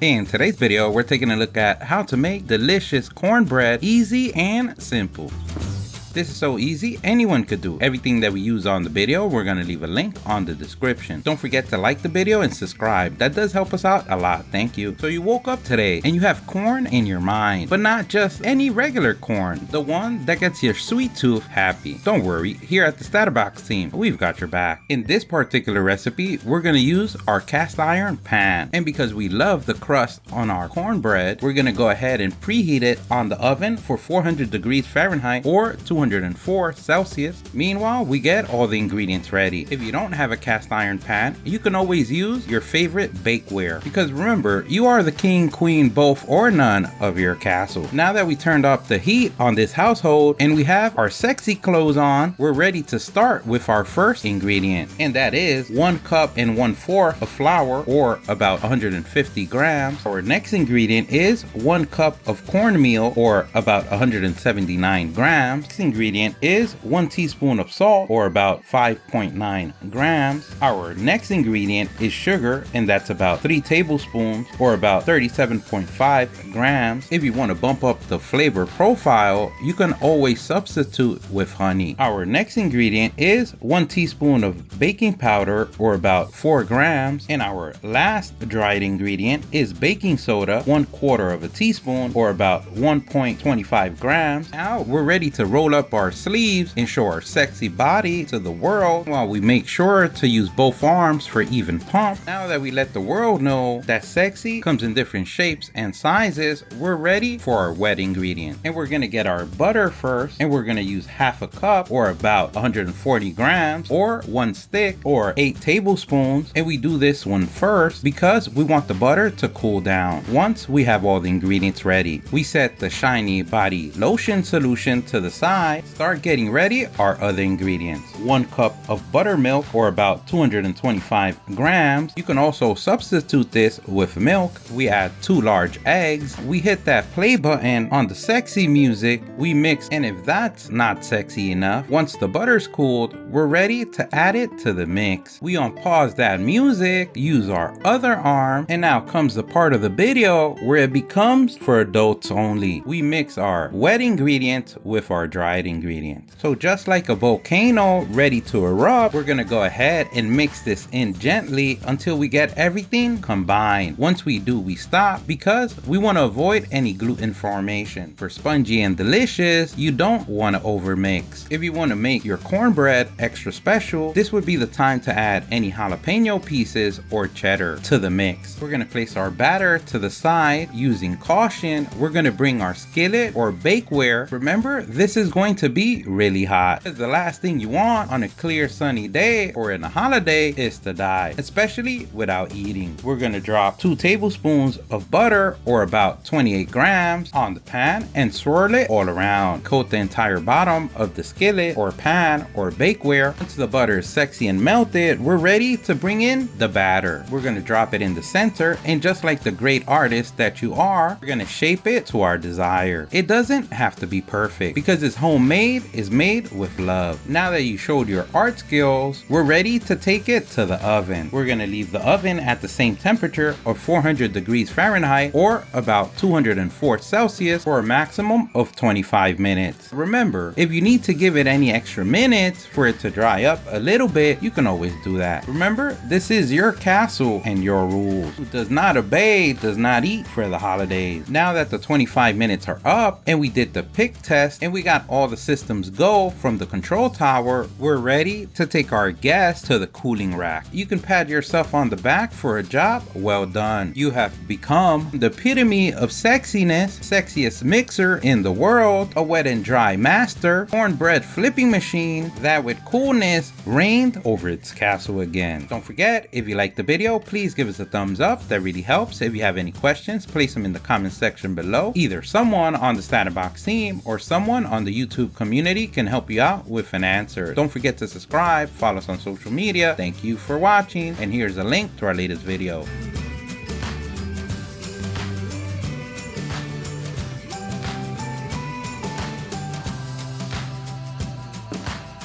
In today's video, we're taking a look at how to make delicious cornbread easy and simple. This is so easy, anyone could do. Everything that we use on the video, we're going to leave a link on the description. Don't forget to like the video and subscribe. That does help us out a lot. Thank you. So you woke up today and you have corn in your mind, but not just any regular corn, the one that gets your sweet tooth happy. Don't worry, here at the StatUpBox team, we've got your back. In this particular recipe, we're going to use our cast iron pan. And because we love the crust on our cornbread, we're going to go ahead and preheat it on the oven for 400 degrees Fahrenheit or 204 Celsius. Meanwhile, we get all the ingredients ready. If you don't have a cast iron pan, you can always use your favorite bakeware, because remember, you are the king, queen, both or none of your castle. Now that we turned up the heat on this household and we have our sexy clothes on, we're ready to start with our first ingredient, and that is 1 cup and 1/4 of flour, or about 150 grams. Our next ingredient is 1 cup of cornmeal, or about 179 grams. Next ingredient is 1 teaspoon of salt, or about 5.9 grams. Our next ingredient is sugar, and that's about 3 tablespoons, or about 37.5 grams. If you want to bump up the flavor profile, you can always substitute with honey. Our next ingredient is 1 teaspoon of baking powder, or about 4 grams. And our last dried ingredient is baking soda, 1/4 of a teaspoon, or about 1.25 grams. Now we're ready to roll up our sleeves and show our sexy body to the world, while we make sure to use both arms for even pump. Now that we let the world know that sexy comes in different shapes and sizes, we're ready for our wet ingredient. And we're gonna get our butter first, and we're gonna use 1/2 cup, or about 140 grams, or 1 stick, or 8 tablespoons. And we do this one first because we want the butter to cool down. Once we have all the ingredients ready, we set the shiny body lotion solution to the side. Start getting ready our other ingredients. 1 cup of buttermilk, or about 225 grams. You can also substitute this with milk. We add 2 large eggs. We hit that play button on the sexy music. We mix, and if that's not sexy enough, once the butter's cooled, we're ready to add it to the mix. We unpause that music, use our other arm, and now comes the part of the video where it becomes for adults only. We mix our wet ingredients with our dried ingredients. So just like a volcano ready to erupt, we're gonna go ahead and mix this in gently until we get everything combined. Once we do, we stop because we want to avoid any gluten formation. For spongy and delicious, you don't want to overmix. If you want to make your cornbread extra special, this would be the time to add any jalapeno pieces or cheddar to the mix. We're gonna place our batter to the side using caution. We're gonna bring our skillet or bakeware. Remember, this is going to be really hot, because the last thing you want on a clear sunny day or in a holiday is to die, especially without eating. We're gonna drop 2 tablespoons of butter, or about 28 grams, on the pan and swirl it all around. Coat the entire bottom of the skillet or pan or bakeware. Once the butter is sexy and melted, we're ready to bring in the batter. We're gonna drop it in the center, and just like the great artist that you are, we're gonna shape it to our desire. It doesn't have to be perfect, because it's homemade, is made with love. Now that you showed your art skills, we're ready to take it to the oven. We're gonna leave the oven at the same temperature of 400 degrees Fahrenheit, or about 204 Celsius, for a maximum of 25 minutes. Remember, if you need to give it any extra minutes for it to dry up a little bit, you can always do that. Remember, this is your castle and your rules. Who does not obey does not eat for the holidays. Now that the 25 minutes are up and we did the pick test and we got all the systems go from the control tower, we're ready to take our guests to the cooling rack. You can pat yourself on the back for a job well done. You have become the epitome of sexiness, sexiest mixer in the world, a wet and dry master, cornbread flipping machine that with coolness reigned over its castle again. Don't forget, if you liked the video, please give us a thumbs up. That really helps. If you have any questions, place them in the comment section below. Either someone on the StatUpBox team or someone on the YouTube community can help you out with an answer. Don't forget to subscribe, follow us on social media. Thank you for watching, and here's a link to our latest video.